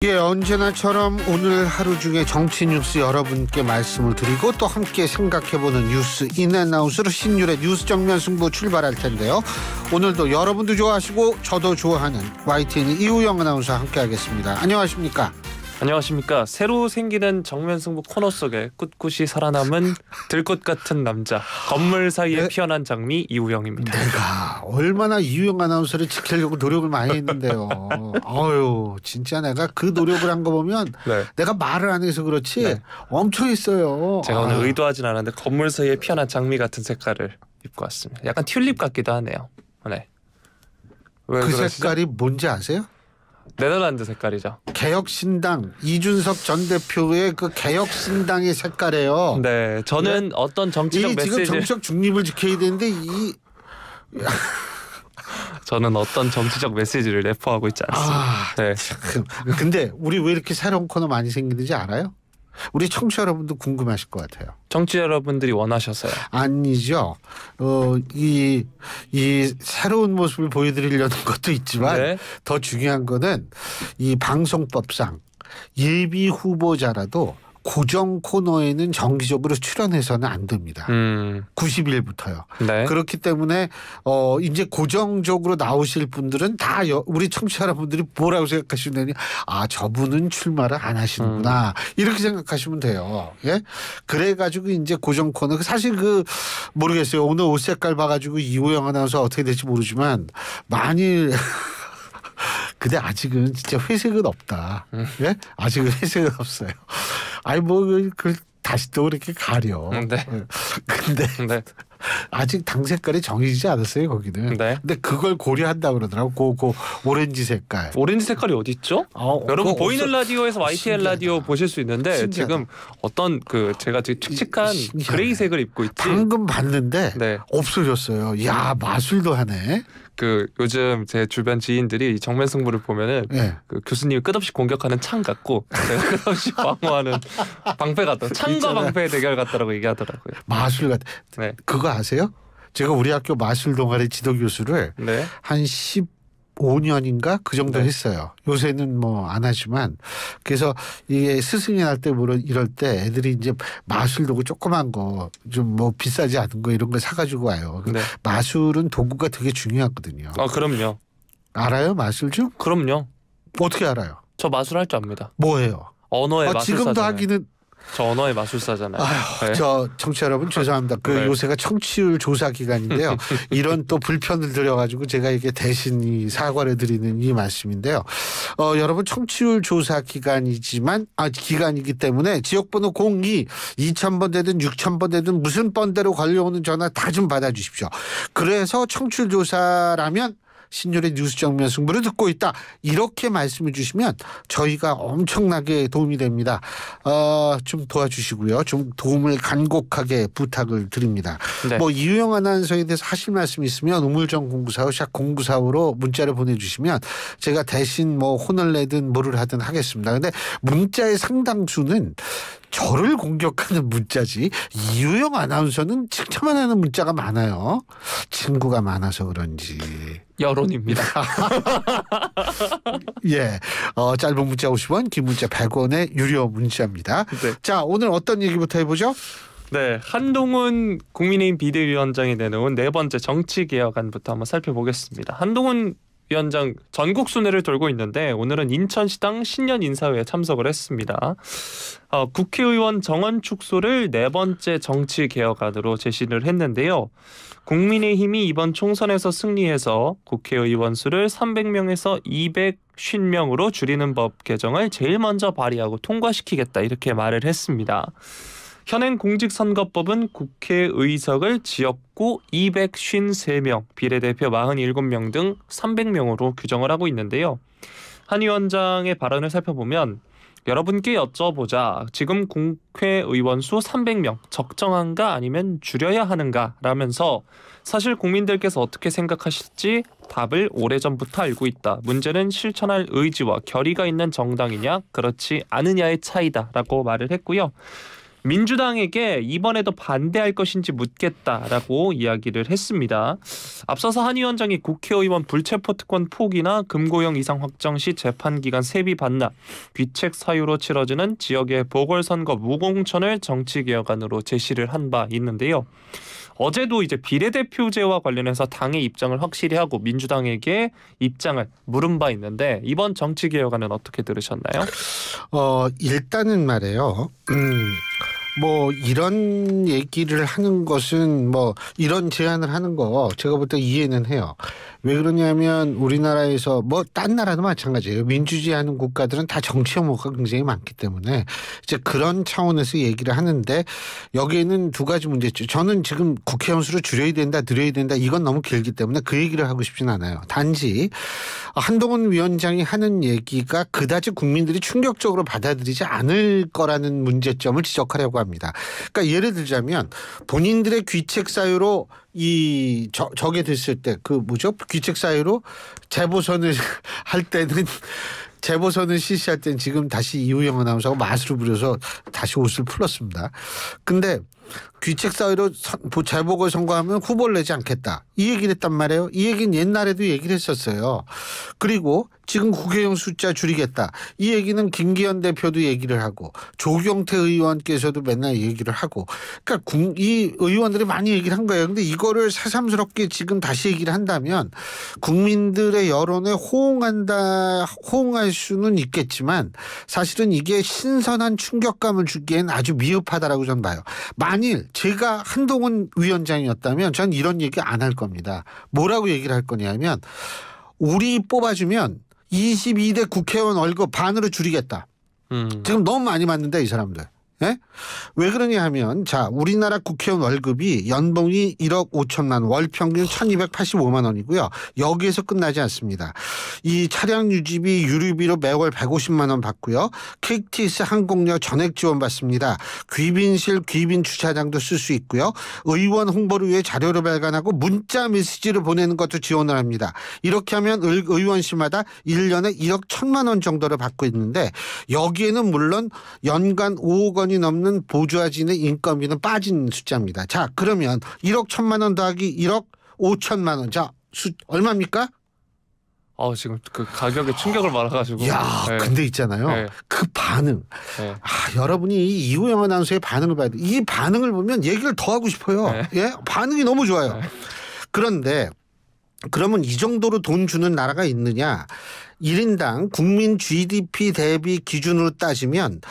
예, 언제나처럼 오늘 하루 중에 정치 뉴스 여러분께 말씀을 드리고 또 함께 생각해보는 뉴스 인앤아웃으로 신율의 뉴스 정면 승부 출발할 텐데요. 오늘도 여러분도 좋아하시고 저도 좋아하는 YTN 이우영 아나운서 함께하겠습니다. 안녕하십니까? 안녕하십니까. 새로 생기는 정면승부 코너 속에 꿋꿋이 살아남은 들꽃 같은 남자, 건물 사이에 피어난 장미 이우영입니다. 내가 얼마나 이우영 아나운서를 지키려고 노력을 많이 했는데요. 아유, 진짜 내가 그 노력을 한 거 보면 내가 말을 안 해서 그렇지 엄청 했어요. 제가 오늘 의도하진 않았는데 건물 사이에 피어난 장미 같은 색깔을 입고 왔습니다. 약간 튤립 같기도 하네요. 네. 왜 그 그러시죠? 색깔이 뭔지 아세요? 네덜란드 색깔이죠. 개혁신당 이준석 전 대표의 그 개혁신당의 색깔이에요. 네, 저는 어떤 정치적 지금 메시지를 정치적 중립을 지켜야 되는데 저는 어떤 정치적 메시지를 내포하고 있지 않습니다. 네. 근데 우리 왜 이렇게 새로운 코너 많이 생기는지 알아요? 우리 청취자 여러분도 궁금하실 것 같아요. 청취자 여러분들이 원하셔서요. 아니죠. 이 새로운 모습을 보여드리려는 것도 있지만 더 중요한 거는 이 방송법상 예비 후보자라도 고정 코너에는 정기적으로 출연해서는 안 됩니다. 90일부터요. 네. 그렇기 때문에 이제 고정적으로 나오실 분들은 다 우리 청취자 여러분들이 뭐라고 생각하시느냐, 아, 저분은 출마를 안 하시는구나 이렇게 생각하시면 돼요. 예? 그래가지고 이제 고정 코너 사실 모르겠어요. 오늘 옷 색깔 봐가지고 이우영 아나운서 어떻게 될지 모르지만 많이 근데 아직은 진짜 회색은 없다. 예? 아직은 회색은 없어요. 아니 다시 또 그렇게 가려. 네. 근데 아직 당 색깔이 정해지지 않았어요, 거기는. 네. 근데 그걸 고려한다 그러더라고. 그 오렌지 색깔. 오렌지 색깔이 어디 있죠? 여러분 보이는 라디오에서 YTN 라디오 보실 수 있는데 신기하다. 지금 어떤 제가 되게 칙칙한 그레이색을 입고 있지. 방금 봤는데 없어졌어요. 야, 마술도 하네. 요즘 제 주변 지인들이 정면 승부를 보면은 그 교수님이 끝없이 공격하는 창 같고 제가 끝없이 방어하는 방패 같다. 창과 방패의 대결 같다라고 얘기하더라고요. 마술 같. 네. 그거 아세요? 제가 우리 학교 마술 동아리 지도 교수를 한 15년인가 그 정도 했어요. 요새는 뭐 안 하지만. 그래서 이게 스승이 날 때 이럴 때 애들이 이제 마술 도구 조그만 거 좀 뭐 비싸지 않은 거 이런 거 사가지고 와요. 마술은 도구가 되게 중요하거든요. 그럼요. 알아요, 마술 좀? 그럼요. 어떻게 알아요? 저 마술 할 줄 압니다. 뭐예요? 언어의 마술사잖아요. 지금도 하기는. 저 언어의 마술사잖아요. 저 청취자 여러분 죄송합니다. 요새가 청취율 조사 기간인데요. 이런 또 불편을 드려가지고 제가 이게 대신 사과를 드리는 이 말씀인데요. 여러분 청취율 조사 기간이기 때문에 지역번호 02 2000번 되든 6000번 되든 무슨 번대로 걸려오는 전화 다 좀 받아주십시오. 그래서 청취율 조사라면 신율의 뉴스 정면 승부를 듣고 있다. 이렇게 말씀해 주시면 저희가 엄청나게 도움이 됩니다. 좀 도와주시고요. 좀 도움을 간곡하게 부탁을 드립니다. 이우영 아나운서에 대해서 하실 말씀이 있으면 우물정 0945 샵 0945로 문자를 보내주시면 제가 대신 혼을 내든 뭐를 하든 하겠습니다. 근데 문자의 상당수는 저를 공격하는 문자지 이우영 아나운서는 칭찬만 하는 문자가 많아요. 친구가 많아서 그런지. 여론입니다. 예, 짧은 문자 50원, 긴 문자 100원의 유료 문자입니다. 자, 오늘 어떤 얘기부터 해보죠? 네, 한동훈 국민의힘 비대위원장이 내놓은 네 번째 정치개혁안부터 한번 살펴보겠습니다. 한동훈 위원장 전국 순회를 돌고 있는데 오늘은 인천시당 신년 인사회에 참석을 했습니다. 국회의원 정원 축소를 네 번째 정치개혁안으로 제시를 했는데요. 국민의힘이 이번 총선에서 승리해서 국회의원 수를 300명에서 250명으로 줄이는 법 개정을 제일 먼저 발의하고 통과시키겠다 이렇게 말을 했습니다. 현행 공직선거법은 국회의석을 지역구 253명, 비례대표 47명 등 300명으로 규정을 하고 있는데요. 한 위원장의 발언을 살펴보면 여러분께 여쭤보자. 지금 국회의원 수 300명 적정한가 아니면 줄여야 하는가 라면서 사실 국민들께서 어떻게 생각하실지 답을 오래전부터 알고 있다. 문제는 실천할 의지와 결의가 있는 정당이냐 그렇지 않느냐의 차이다라고 말을 했고요. 민주당에게 이번에도 반대할 것인지 묻겠다라고 이야기를 했습니다. 앞서서 한 위원장이 국회의원 불체포특권 포기나 금고형 이상 확정 시 재판기간 세비 반납, 귀책 사유로 치러지는 지역의 보궐선거 무공천을 정치개혁안으로 제시를 한 바 있는데요. 어제도 이제 비례대표제와 관련해서 당의 입장을 확실히 하고 민주당에게 입장을 물은 바 있는데 이번 정치개혁안은 어떻게 들으셨나요? 일단은 말이에요. 뭐 이런 얘기를 하는 것은 뭐 이런 제안을 하는 거 제가 볼 때 이해는 해요. 왜 그러냐면 우리나라에서 뭐 딴 나라도 마찬가지예요. 민주주의하는 국가들은 다 정치 혐오가 굉장히 많기 때문에 이제 그런 차원에서 얘기를 하는데 여기에는 두 가지 문제 있죠. 저는 지금 국회의원 수를 줄여야 된다, 늘려야 된다 이건 너무 길기 때문에 그 얘기를 하고 싶진 않아요. 단지 한동훈 위원장이 하는 얘기가 그다지 국민들이 충격적으로 받아들이지 않을 거라는 문제점을 지적하려고 합니다. 그러니까 예를 들자면 본인들의 귀책 사유로 저게 됐을 때 그 뭐죠? 귀책 사유로 재보선을 할 때는 재보선을 실시할 때는 지금 다시 이우영 아나운서가 마술을 부려서 다시 옷을 풀었습니다. 근데 귀책 사유로 재보궐선거하면 후보를 내지 않겠다. 이 얘기를 했단 말이에요. 이 얘기는 옛날에도 얘기를 했었어요. 그리고 지금 국회의원 숫자 줄이겠다. 이 얘기는 김기현 대표도 얘기를 하고 조경태 의원께서도 맨날 얘기를 하고 그러니까 이 의원들이 많이 얘기를 한 거예요. 근데 이거를 새삼스럽게 지금 다시 얘기를 한다면 국민들의 여론에 호응할 수는 있겠지만 사실은 이게 신선한 충격감을 주기엔 아주 미흡하다라고 저는 봐요. 만일 제가 한동훈 위원장이었다면 전 이런 얘기 안 할 겁니다. 뭐라고 얘기를 할 거냐면 우리 뽑아주면 22대 국회의원 월급 반으로 줄이겠다. 지금 너무 많이 받는데 이 사람들. 예? 왜 그러냐 하면 자 우리나라 국회의원 월급이 연봉이 1억 5천만 원, 월 평균 1285만 원이고요. 여기에서 끝나지 않습니다. 이 차량 유지비 유류비로 매월 150만 원 받고요. KTX 항공료 전액 지원 받습니다. 귀빈실 귀빈 주차장도 쓸 수 있고요. 의원 홍보를 위해 자료를 발간하고 문자 메시지를 보내는 것도 지원을 합니다. 이렇게 하면 의원실마다 1년에 1억 1천만 원 정도를 받고 있는데 여기에는 물론 연간 5억 원이 넘는 보좌진의 인건비는 빠진 숫자입니다. 자 그러면 1억 1천만 원 더하기 1억 5천만 원. 자 얼마입니까? 지금 그 가격에 충격을 받아가지고. 야, 네. 근데 있잖아요. 네. 그 반응. 네. 여러분이 이우영 아나운서의 반응을 봐야 돼. 이 반응을 보면 얘기를 더 하고 싶어요. 네. 예, 반응이 너무 좋아요. 네. 그런데 그러면 이 정도로 돈 주는 나라가 있느냐? 1인당 국민 GDP 대비 기준으로 따지면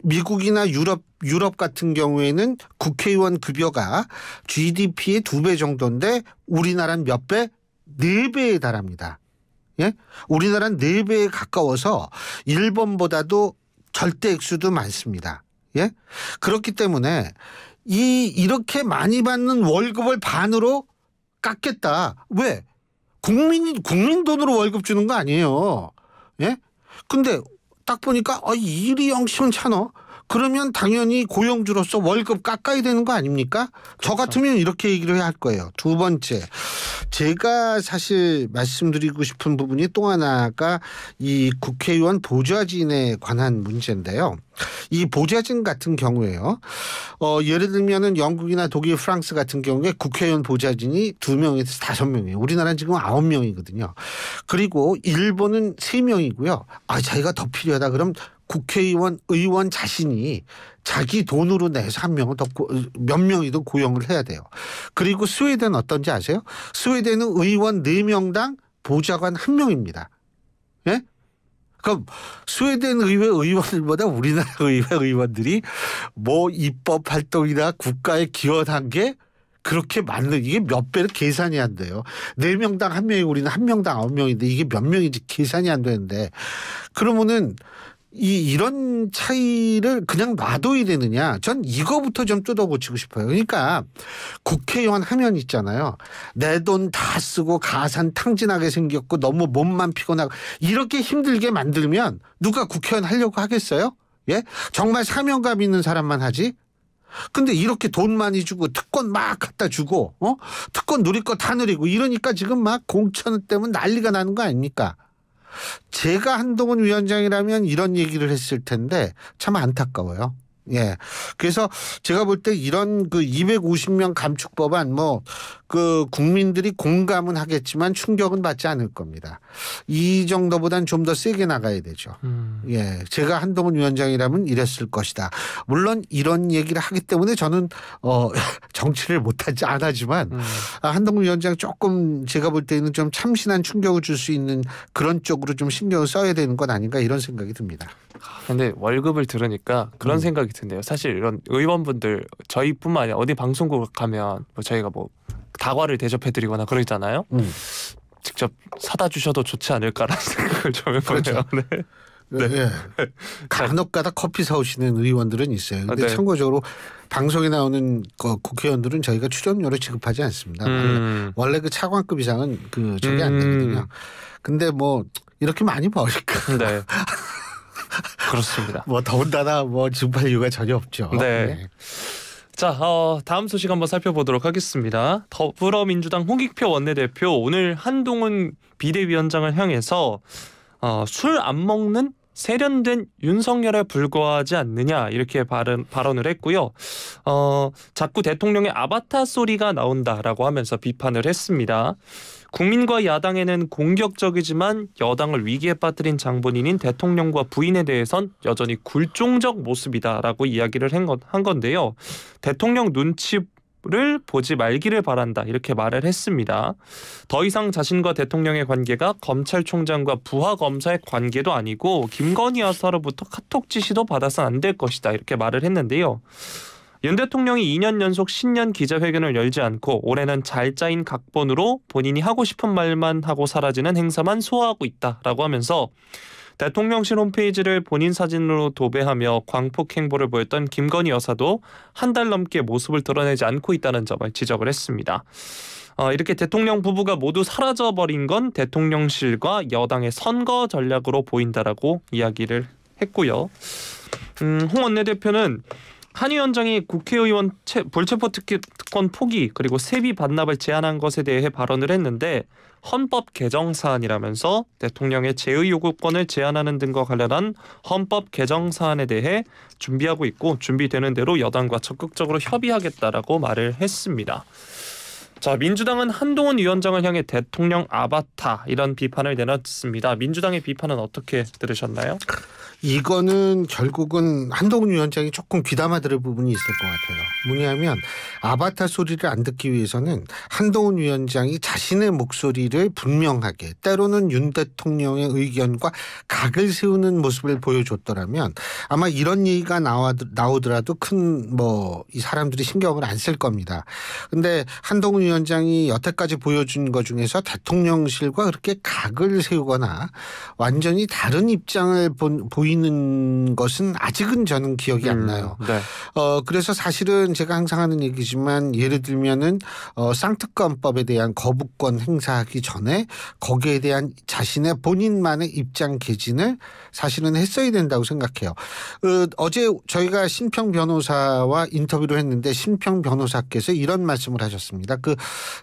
미국이나 유럽 같은 경우에는 국회의원 급여가 GDP의 2배 정도인데 우리나라는 몇 배? 4배에 달합니다. 예? 우리나라는 4배에 가까워서 일본보다도 절대 액수도 많습니다. 예? 그렇기 때문에 이렇게 많이 받는 월급을 반으로 깎겠다. 왜? 국민 돈으로 월급 주는 거 아니에요. 예? 근데 딱 보니까 일이 영 시원찮어. 그러면 당연히 고용주로서 월급 깎아야 되는 거 아닙니까? 그렇죠. 저 같으면 이렇게 얘기를 해야 할 거예요. 두 번째, 제가 사실 말씀드리고 싶은 부분이 또 하나가 이 국회의원 보좌진에 관한 문제인데요. 이 보좌진 같은 경우에요. 예를 들면은 영국이나 독일, 프랑스 같은 경우에 국회의원 보좌진이 2명에서 5명이에요. 우리나라는 지금 9명이거든요. 그리고 일본은 3명이고요. 자기가 더 필요하다 그럼 의원 자신이 자기 돈으로 내서 한 명을 더 몇 명이든 고용을 해야 돼요. 그리고 스웨덴은 어떤지 아세요? 스웨덴은 의원 4명당 보좌관 1명입니다. 예? 그럼 스웨덴 의회 의원들보다 우리나라 의회 의원들이 뭐 입법 활동이나 국가에 기여한 게 그렇게 많은 이게 몇 배를 계산이 안 돼요. 4명당 1명이 우리는 1명당 9명인데 이게 몇 명인지 계산이 안 되는데 그러면은 이런 차이를 그냥 놔둬야 되느냐. 전 이거부터 좀 뜯어고치고 싶어요. 그러니까 국회의원 하면 있잖아요. 내 돈 다 쓰고 가산 탕진하게 생겼고 너무 몸만 피곤하고 이렇게 힘들게 만들면 누가 국회의원 하려고 하겠어요? 예? 정말 사명감 있는 사람만 하지. 근데 이렇게 돈 많이 주고 특권 막 갖다 주고 특권 누릴 거 다 누리고 이러니까 지금 막 공천 때문에 난리가 나는 거 아닙니까? 제가 한동훈 위원장이라면 이런 얘기를 했을 텐데 참 안타까워요. 예. 그래서 제가 볼 때 이런 그 250명 감축 법안 뭐 그 국민들이 공감은 하겠지만 충격은 받지 않을 겁니다. 이 정도보단 좀 더 세게 나가야 되죠. 예. 제가 한동훈 위원장이라면 이랬을 것이다. 물론 이런 얘기를 하기 때문에 저는 정치를 못하지 안 하지만 한동훈 위원장 조금 제가 볼 때는 좀 참신한 충격을 줄 수 있는 그런 쪽으로 좀 신경을 써야 되는 건 아닌가 이런 생각이 듭니다. 근데 월급을 들으니까 그런 생각이 드네요. 사실 이런 의원분들 저희뿐만 아니라 어디 방송국 가면 뭐 저희가 뭐 다과를 대접해드리거나 그러잖아요. 직접 사다 주셔도 좋지 않을까라는 생각을 좀 해보네요. 그렇죠. 네. 네. 네. 간혹가다 커피 사오시는 의원들은 있어요. 근데 네. 참고적으로 방송에 나오는 국회의원들은 저희가 출연료를 지급하지 않습니다. 원래 그 차관급 이상은 그 저게 안 되거든요. 근데 뭐 이렇게 많이 버릴까? 네. 그렇습니다. 뭐 더군다나 뭐 지급할 이유가 전혀 없죠. 네. 네. 자, 다음 소식 한번 살펴보도록 하겠습니다. 더불어민주당 홍익표 원내대표 오늘 한동훈 비대위원장을 향해서 술 안 먹는 세련된 윤석열에 불과하지 않느냐 이렇게 발언을 했고요. 자꾸 대통령의 아바타 소리가 나온다라고 하면서 비판을 했습니다. 국민과 야당에는 공격적이지만 여당을 위기에 빠뜨린 장본인인 대통령과 부인에 대해선 여전히 굴종적 모습이다라고 이야기를 한 건데요. 대통령 눈치를 보지 말기를 바란다 이렇게 말을 했습니다. 더 이상 자신과 대통령의 관계가 검찰총장과 부하검사의 관계도 아니고 김건희 여사로부터 카톡 지시도 받아선 안 될 것이다 이렇게 말을 했는데요. 윤 대통령이 2년 연속 신년 기자회견을 열지 않고 올해는 잘 짜인 각본으로 본인이 하고 싶은 말만 하고 사라지는 행사만 소화하고 있다라고 하면서 대통령실 홈페이지를 본인 사진으로 도배하며 광폭 행보를 보였던 김건희 여사도 한 달 넘게 모습을 드러내지 않고 있다는 점을 지적을 했습니다. 이렇게 대통령 부부가 모두 사라져버린 건 대통령실과 여당의 선거 전략으로 보인다라고 이야기를 했고요. 홍 원내대표는 한 위원장이 국회의원 불체포 특권 포기 그리고 세비 반납을 제안한 것에 대해 발언을 했는데 헌법 개정 사안이라면서 대통령의 제의 요구권을 제한하는 등과 관련한 헌법 개정 사안에 대해 준비하고 있고 준비되는 대로 여당과 적극적으로 협의하겠다라고 말을 했습니다. 자, 민주당은 한동훈 위원장을 향해 대통령 아바타 이런 비판을 내놨습니다. 민주당의 비판은 어떻게 들으셨나요? 이거는 결국은 한동훈 위원장이 조금 귀담아 들을 부분이 있을 것 같아요. 뭐냐면 아바타 소리를 안 듣기 위해서는 한동훈 위원장이 자신의 목소리를 분명하게 때로는 윤 대통령의 의견과 각을 세우는 모습을 보여줬더라면 아마 이런 얘기가 나오더라도 큰 이 사람들이 신경을 안 쓸 겁니다. 근데 한동훈 위원장이 여태까지 보여준 것 중에서 대통령실과 그렇게 각을 세우거나 완전히 다른 입장을 보이는 것은 아직은 저는 기억이 안 나요. 네. 그래서 사실은 제가 항상 하는 얘기지만 예를 들면은 쌍특검법에 대한 거부권 행사하기 전에 거기에 대한 자신의 본인만의 입장 개진을 사실은 했어야 된다고 생각해요. 어제 저희가 신평 변호사와 인터뷰를 했는데 신평 변호사께서 이런 말씀을 하셨습니다.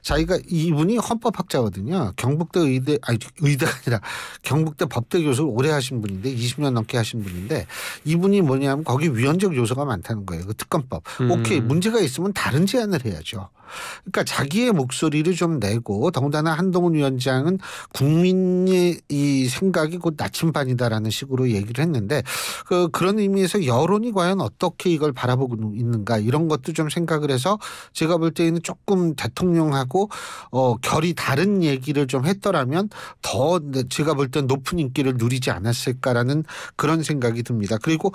자기가 이분이 헌법학자거든요. 경북대 의대가 아니라 경북대 법대 교수를 오래 하신 분인데 20년 넘게 하신 분인데 이분이 뭐냐면 거기 위헌적 요소가 많다는 거예요. 그 특검법. 오케이 문제가 있으면 다른 제안을 해야죠. 그러니까 자기의 목소리를 좀 내고 더군다나 한동훈 위원장은 국민의 이 생각이 곧 나침반이다라는 식으로 얘기를 했는데 그런 의미에서 여론이 과연 어떻게 이걸 바라보고 있는가 이런 것도 좀 생각을 해서 제가 볼 때에는 조금 대통령하고 결이 다른 얘기를 좀 했더라면 더 제가 볼 때 높은 인기를 누리지 않았을까라는 그런 생각이 듭니다. 그리고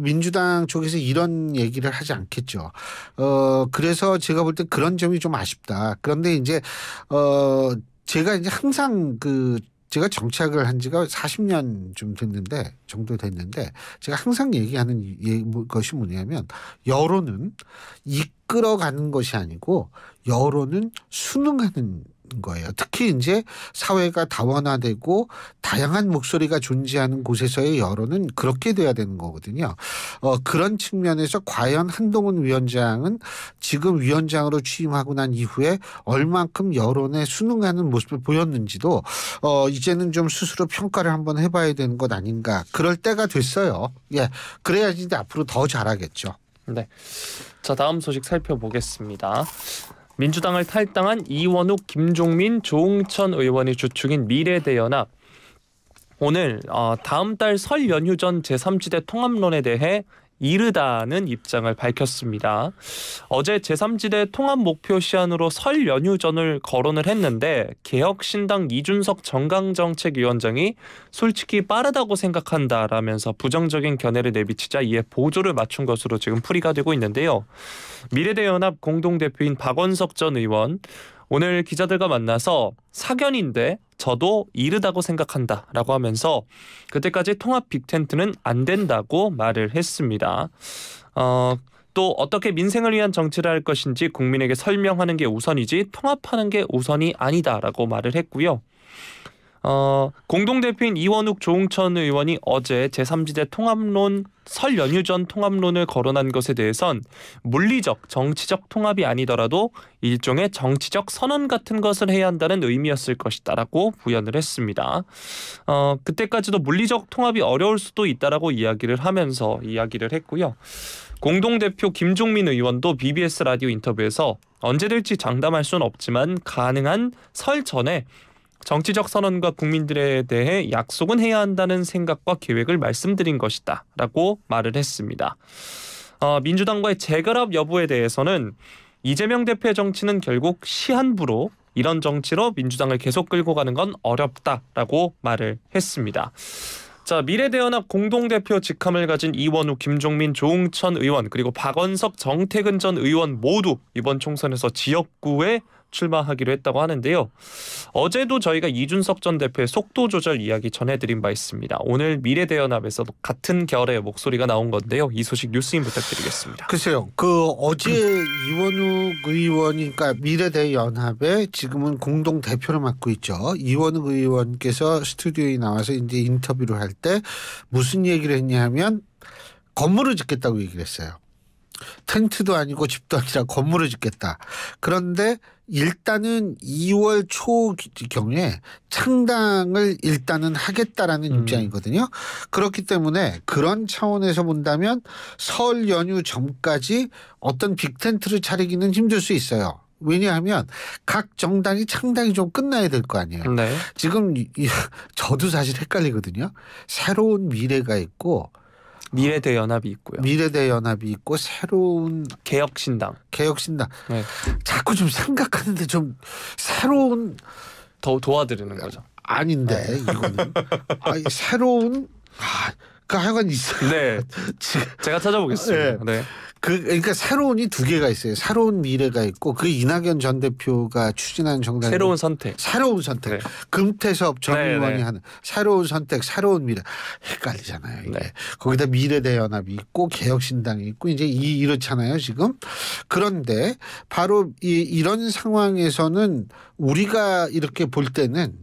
민주당 쪽에서 이런 얘기를 하지 않겠죠. 그래서 제가 볼 때 그런 점이 좀 아쉽다. 그런데 이제 제가 이제 항상 제가 정치학을 한 지가 40년 정도 됐는데 제가 항상 얘기하는 것이 뭐냐면 여론은 이끌어가는 것이 아니고 여론은 순응하는 거예요. 특히 이제 사회가 다원화되고 다양한 목소리가 존재하는 곳에서의 여론은 그렇게 돼야 되는 거거든요. 그런 측면에서 과연 한동훈 위원장은 지금 위원장으로 취임하고 난 이후에 얼만큼 여론에 순응하는 모습을 보였는지도 이제는 좀 스스로 평가를 한번 해봐야 되는 것 아닌가. 그럴 때가 됐어요. 예, 그래야지 이제 앞으로 더 잘하겠죠. 네. 자, 다음 소식 살펴보겠습니다. 민주당을 탈당한 이원욱, 김종민, 조응천 의원이 주축인 미래대연합 오늘 다음 달 설 연휴 전 제3지대 통합론에 대해 이르다는 입장을 밝혔습니다. 어제 제3지대 통합 목표 시한으로 설 연휴 전을 거론을 했는데 개혁신당 이준석 정강정책위원장이 솔직히 빠르다고 생각한다라면서 부정적인 견해를 내비치자 이에 보조를 맞춘 것으로 지금 풀이가 되고 있는데요. 미래대연합 공동대표인 박원석 전 의원 오늘 기자들과 만나서 사견인데 저도 이르다고 생각한다라고 하면서 그때까지 통합 빅텐트는 안 된다고 말을 했습니다. 또 어떻게 민생을 위한 정치를 할 것인지 국민에게 설명하는 게 우선이지 통합하는 게 우선이 아니다라고 말을 했고요. 공동대표인 이원욱, 조응천 의원이 어제 제3지대 통합론 설 연휴 전 통합론을 거론한 것에 대해선 물리적, 정치적 통합이 아니더라도 일종의 정치적 선언 같은 것을 해야 한다는 의미였을 것이다라고 부연을 했습니다. 그때까지도 물리적 통합이 어려울 수도 있다라고 이야기를 하면서 이야기를 했고요. 공동대표 김종민 의원도 BBS 라디오 인터뷰에서 언제 될지 장담할 수는 없지만 가능한 설 전에 정치적 선언과 국민들에 대해 약속은 해야 한다는 생각과 계획을 말씀드린 것이다 라고 말을 했습니다. 민주당과의 재결합 여부에 대해서는 이재명 대표의 정치는 결국 시한부로 이런 정치로 민주당을 계속 끌고 가는 건 어렵다라고 말을 했습니다. 자, 미래대연합 공동대표 직함을 가진 이원욱, 김종민, 조응천 의원 그리고 박원석, 정태근 전 의원 모두 이번 총선에서 지역구에 출마하기로 했다고 하는데요. 어제도 저희가 이준석 전 대표의 속도 조절 이야기 전해드린 바 있습니다. 오늘 미래대연합에서도 같은 결의 목소리가 나온 건데요. 이 소식 뉴스인 부탁드리겠습니다. 글쎄요. 어제 이원욱 의원이 그러니까 미래대연합의 지금은 공동 대표를 맡고 있죠. 이원욱 의원께서 스튜디오에 나와서 이제 인터뷰를 할 때 무슨 얘기를 했냐면 건물을 짓겠다고 얘기를 했어요. 텐트도 아니고 집도 아니라 건물을 짓겠다. 그런데 일단은 2월 초경에 창당을 일단은 하겠다라는 입장이거든요. 그렇기 때문에 그런 차원에서 본다면 설 연휴 전까지 어떤 빅텐트를 차리기는 힘들 수 있어요. 왜냐하면 각 정당이 창당이 좀 끝나야 될 거 아니에요. 네. 지금 저도 사실 헷갈리거든요. 새로운 미래가 있고 미래대연합이 있고요. 미래대연합이 있고 새로운 개혁신당. 네. 자꾸 좀 생각하는데 좀 새로운 더 도와드리는 거죠. 아닌데 네. 이거는 새로운 그 하여간 있어요. 네. 제가 찾아보겠습니다. 네. 그러니까 새로운이 두 개가 있어요. 새로운 미래가 있고 그 이낙연 전 대표가 추진하는 정당 새로운 선택. 네. 금태섭 전 의원이 하는 새로운 선택, 새로운 미래 헷갈리잖아요. 이게. 네. 거기다 미래대연합이 있고 개혁신당이 있고 이제 이렇잖아요. 지금. 그런데 바로 이런 상황에서는 우리가 이렇게 볼 때는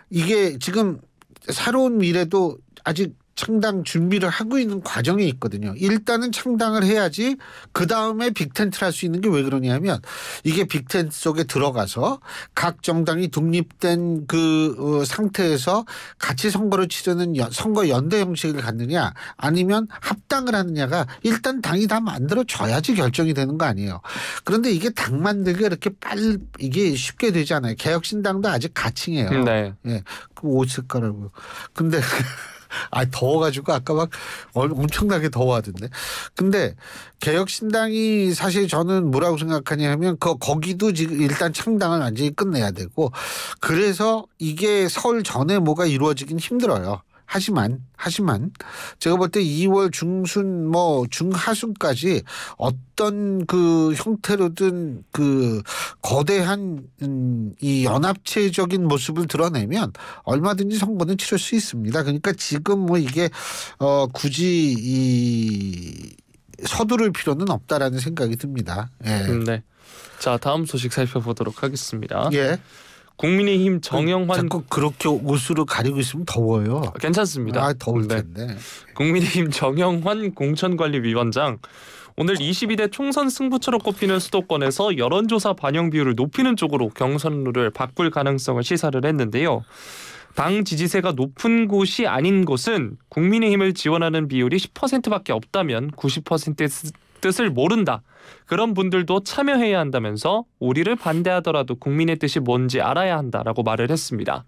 이게 지금 새로운 미래도 아직 창당 준비를 하고 있는 과정에 있거든요. 일단은 창당을 해야지 그다음에 빅텐트를 할 수 있는 게 왜 그러냐면 이게 빅텐트 속에 들어가서 각 정당이 독립된 그 상태에서 같이 선거를 치르는 선거 연대 형식을 갖느냐 아니면 합당을 하느냐가 일단 당이 다 만들어져야지 결정이 되는 거 아니에요. 그런데 이게 당 만들기가 이렇게 이게 쉽게 되지 않아요. 개혁신당도 아직 가칭해요. 네. 예, 그 옷 색깔하고. 근데 더워가지고 아까 막 엄청나게 더워하던데. 근데 개혁신당이 사실 저는 뭐라고 생각하냐면 거기도 지금 일단 창당을 완전히 끝내야 되고 그래서 이게 설 전에 뭐가 이루어지긴 힘들어요. 하지만 제가 볼 때 2월 중순 중하순까지 어떤 그 형태로든 그 거대한 이 연합체적인 모습을 드러내면 얼마든지 선거는 치를 수 있습니다. 그러니까 지금 이게 굳이 서두를 필요는 없다라는 생각이 듭니다. 예. 네. 자, 다음 소식 살펴보도록 하겠습니다. 예. 국민의힘 정영환 자꾸 그렇게 옷으로 가리고 있으면 더워요. 괜찮습니다. 아, 더울 텐데. 국민의힘 정영환 공천관리위원장 오늘 22대 총선 승부처로 꼽히는 수도권에서 여론조사 반영 비율을 높이는 쪽으로 경선 룰을 바꿀 가능성을 시사를 했는데요. 당 지지세가 높은 곳이 아닌 곳은 국민의힘을 지원하는 비율이 10%밖에 없다면 90%의 뜻을 모른다. 그런 분들도 참여해야 한다면서 우리를 반대하더라도 국민의 뜻이 뭔지 알아야 한다라고 말을 했습니다.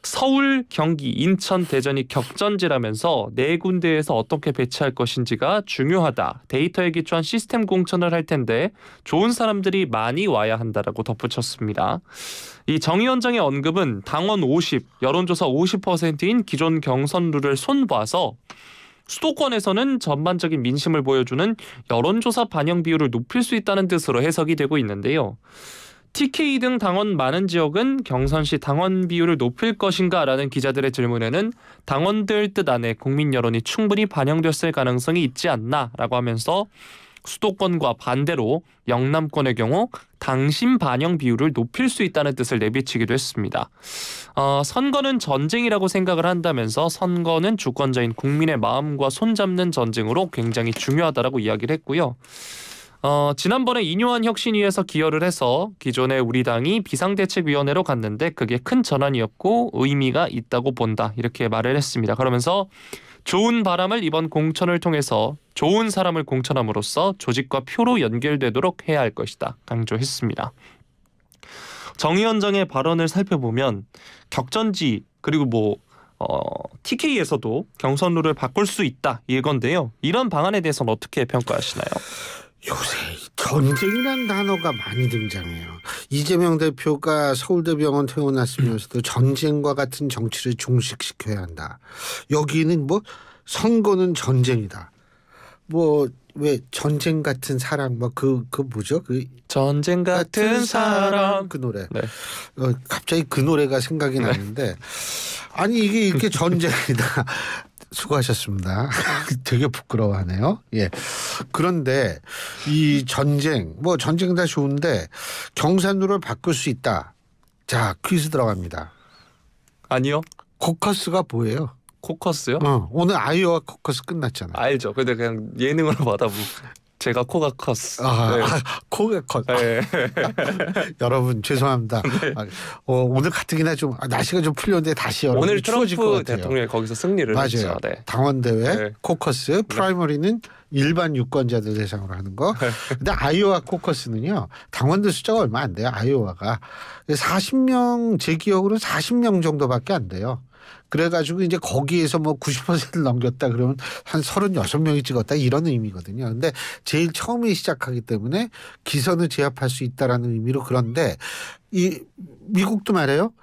서울, 경기, 인천, 대전이 격전지라면서 네 군데에서 어떻게 배치할 것인지가 중요하다. 데이터에 기초한 시스템 공천을 할 텐데 좋은 사람들이 많이 와야 한다라고 덧붙였습니다. 이 정 위원장의 언급은 당원 50, 여론조사 50%인 기존 경선 룰을 손봐서 수도권에서는 전반적인 민심을 보여주는 여론조사 반영 비율을 높일 수 있다는 뜻으로 해석이 되고 있는데요. TK 등 당원 많은 지역은 경선 시 당원 비율을 높일 것인가 라는 기자들의 질문에는 당원들 뜻 안에 국민 여론이 충분히 반영됐을 가능성이 있지 않나 라고 하면서 수도권과 반대로 영남권의 경우 당심 반영 비율을 높일 수 있다는 뜻을 내비치기도 했습니다. 선거는 전쟁이라고 생각을 한다면서 선거는 주권자인 국민의 마음과 손잡는 전쟁으로 굉장히 중요하다라고 이야기를 했고요. 지난번에 이뇨한 혁신위에서 기여를 해서 기존의 우리 당이 비상대책위원회로 갔는데 그게 큰 전환이었고 의미가 있다고 본다 이렇게 말을 했습니다. 그러면서 좋은 바람을 이번 공천을 통해서 좋은 사람을 공천함으로써 조직과 표로 연결되도록 해야 할 것이다 강조했습니다. 정 위원장의 발언을 살펴보면 격전지 그리고 TK에서도 경선 룰을 바꿀 수 있다 이건데요. 이런 방안에 대해서는 어떻게 평가하시나요? 요새 전쟁이라는 단어가 많이 등장해요. 이재명 대표가 서울대병원 퇴원했으면서도 전쟁과 같은 정치를 종식시켜야 한다. 여기는 선거는 전쟁이다. 왜 전쟁 같은 사랑 그 뭐죠? 그 전쟁 같은 사랑 그 노래. 네. 갑자기 그 노래가 생각이 나는데 아니 이게 이렇게 전쟁이다. 수고하셨습니다. 되게 부끄러워하네요. 예. 그런데 이 전쟁 전쟁 다 좋은데 경산룰을 바꿀 수 있다. 자, 퀴즈 들어갑니다. 아니요. 코커스가 뭐예요? 코커스요? 오늘 아이오와 코커스 끝났잖아요. 알죠. 근데 그냥 예능으로 받아보고 제가 코가 컸어. 네. 코가 컸. 네. 여러분 죄송합니다. 네. 오늘 가뜩이나 좀 날씨가 좀 풀렸는데 다시 여러분 오늘 추워질 것 트럼프 같아요. 대통령이 거기서 승리를 맞아요. 했죠. 네. 당원대회, 네. 코커스, 프라이머리는 일반 유권자들 대상으로 하는 거. 근데 아이오와 코커스는요. 당원들 숫자가 얼마 안 돼요. 아이오와가 40명 제 기억으로는 40명 정도밖에 안 돼요. 그래가지고 이제 거기에서 90%를 넘겼다 그러면 한 36명이 찍었다 이런 의미거든요. 근데 제일 처음에 시작하기 때문에 기선을 제압할 수 있다라는 의미로 그런데 이 미국도 말해요.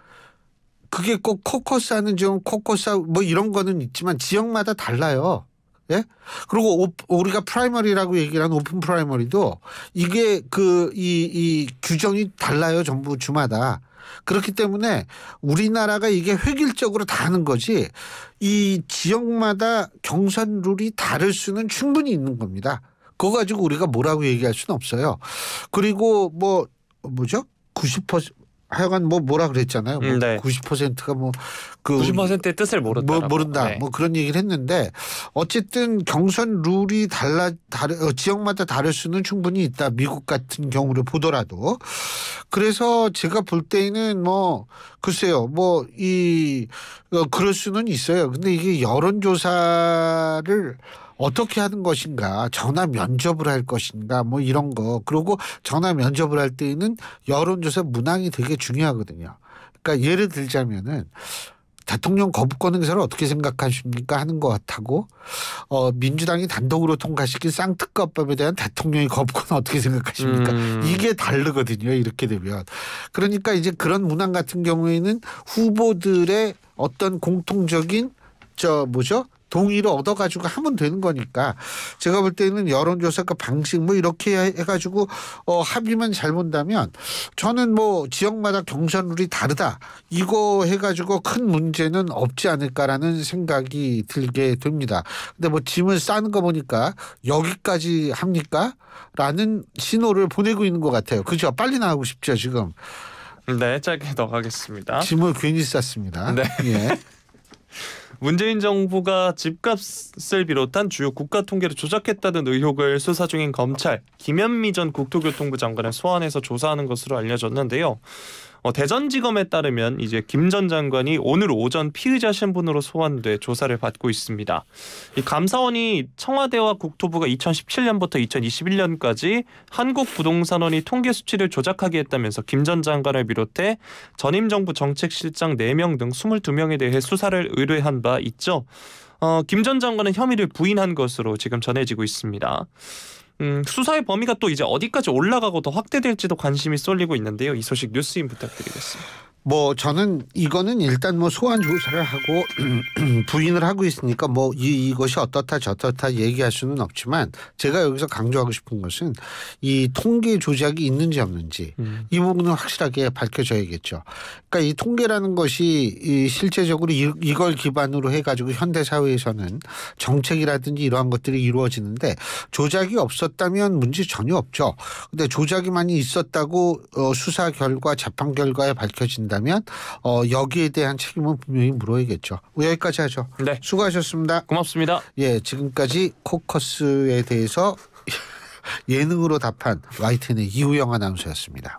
그게 꼭 코커스 하는 지역 코커스 이런 거는 있지만 지역마다 달라요. 예? 그리고 우리가 프라이머리라고 얘기를 하는 오픈 프라이머리도 이게 이 규정이 달라요. 전부 주마다. 그렇기 때문에 우리나라가 이게 획일적으로 다 하는 거지 이 지역마다 경선 룰이 다를 수는 충분히 있는 겁니다. 그거 가지고 우리가 뭐라고 얘기할 수는 없어요. 그리고 뭐죠? 90% 하여간 뭐라 그랬잖아요. 네. 90%가 90%의 뜻을 모른다. 모른다. 네. 그런 얘기를 했는데 어쨌든 경선 룰이 지역마다 다를 수는 충분히 있다. 미국 같은 경우를 보더라도. 그래서 제가 볼 때에는 글쎄요. 그럴 수는 있어요. 근데 이게 여론조사를 어떻게 하는 것인가, 전화 면접을 할 것인가, 이런 거. 그리고 전화 면접을 할 때에는 여론조사 문항이 되게 중요하거든요. 그러니까 예를 들자면은 대통령 거부권 행사를 어떻게 생각하십니까 하는 것 같고 민주당이 단독으로 통과시킨 쌍특검법에 대한 대통령의 거부권은 어떻게 생각하십니까? 이게 다르거든요. 이렇게 되면. 그러니까 이제 그런 문항 같은 경우에는 후보들의 어떤 공통적인 동의를 얻어가지고 하면 되는 거니까 제가 볼 때는 여론조사 그 방식 뭐 이렇게 해가지고 합의만 잘 본다면 저는 뭐 지역마다 경선룰이 다르다 이거 해가지고 큰 문제는 없지 않을까라는 생각이 들게 됩니다. 근데 뭐 짐을 싸는 거 보니까 여기까지 합니까? 라는 신호를 보내고 있는 것 같아요. 그죠? 빨리 나가고 싶죠 지금. 네, 짧게 더 가겠습니다. 짐을 괜히 쌌습니다. 네. 예. 문재인 정부가 집값을 비롯한 주요 국가 통계를 조작했다는 의혹을 수사 중인 검찰 김현미 전 국토교통부 장관을 소환해서 조사하는 것으로 알려졌는데요. 대전지검에 따르면 이제 김 전 장관이 오늘 오전 피의자 신분으로 소환돼 조사를 받고 있습니다. 이 감사원이 청와대와 국토부가 2017년부터 2021년까지 한국부동산원이 통계 수치를 조작하게 했다면서 김 전 장관을 비롯해 전임 정부 정책실장 4명 등 22명에 대해 수사를 의뢰한 바 있죠. 김 전 장관은 혐의를 부인한 것으로 지금 전해지고 있습니다. 수사의 범위가 또 이제 어디까지 올라가고 더 확대될지도 관심이 쏠리고 있는데요. 이 소식 뉴스인 부탁드리겠습니다. 뭐 저는 이거는 일단 뭐 소환 조사를 하고 부인을 하고 있으니까 뭐 이것이 어떻다 저떻다 얘기할 수는 없지만 제가 여기서 강조하고 싶은 것은 이 통계 조작이 있는지 없는지 이 부분은 확실하게 밝혀져야겠죠. 그러니까 이 통계라는 것이 이 실제적으로 이걸 기반으로 해가지고 현대 사회에서는 정책이라든지 이러한 것들이 이루어지는데 조작이 없었다면 문제 전혀 없죠. 근데 조작이 많이 있었다고 수사 결과 재판 결과에 밝혀진다면 여기에 대한 책임은 분명히 물어야겠죠. 여기까지 하죠. 네. 수고하셨습니다. 고맙습니다. 예, 지금까지 코커스에 대해서 예능으로 답한 YTN의 이우영 아나운서였습니다.